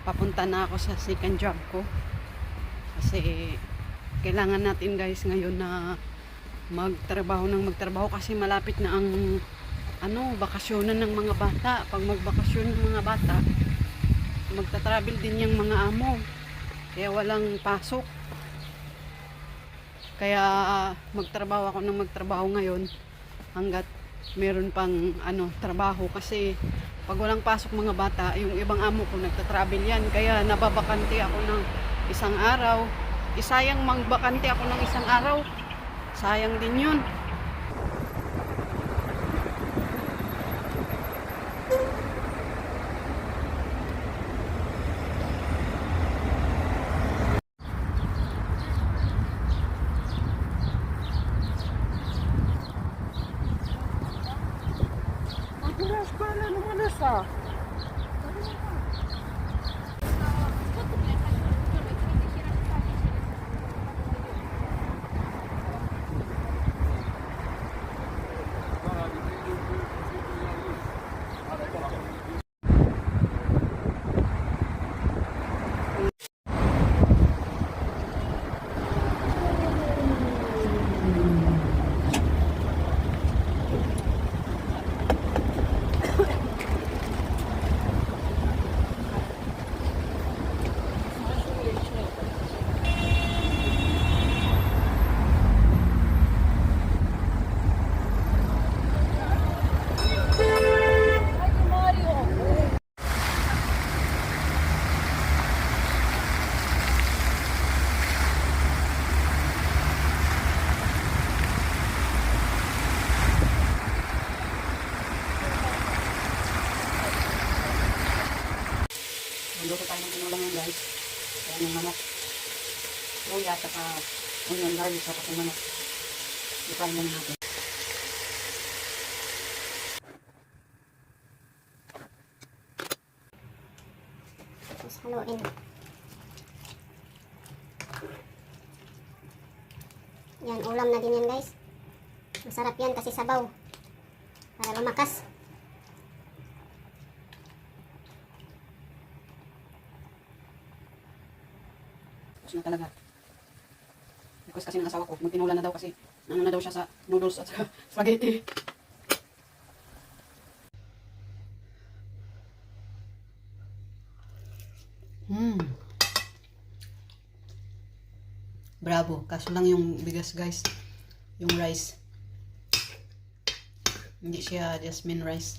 papunta na ako sa second job ko. Kasi kailangan natin guys ngayon na magtrabaho kasi malapit na ang bakasyonan ng mga bata. Pag magbakasyon ng mga bata, magta-travel din yung mga amo. Kaya walang pasok. Kaya magtrabaho ngayon hanggat meron pang trabaho, kasi pag walang pasok mga bata, yung ibang amo ko nagta-travel yan. Kaya nababakante ako ng isang araw. Isayang magbakante ako ng isang araw. Sayang din yun. Eskwela lumalas ah. Magluto tayo ng tinulang yan guys. Ayan yung manok. Luya at saka onion garlic sa yung manok. Ipan lang natin. Tapos haluin. Yan, ulam na din yan guys. Masarap yan kasi sabaw. Para lumakas. Tapos na talaga. Request kasi ng asawa ko, magtinula na daw kasi na daw siya sa noodles at saka spaghetti. Bravo. Kaso lang yung bigas guys. Yung rice. Hindi siya jasmine rice.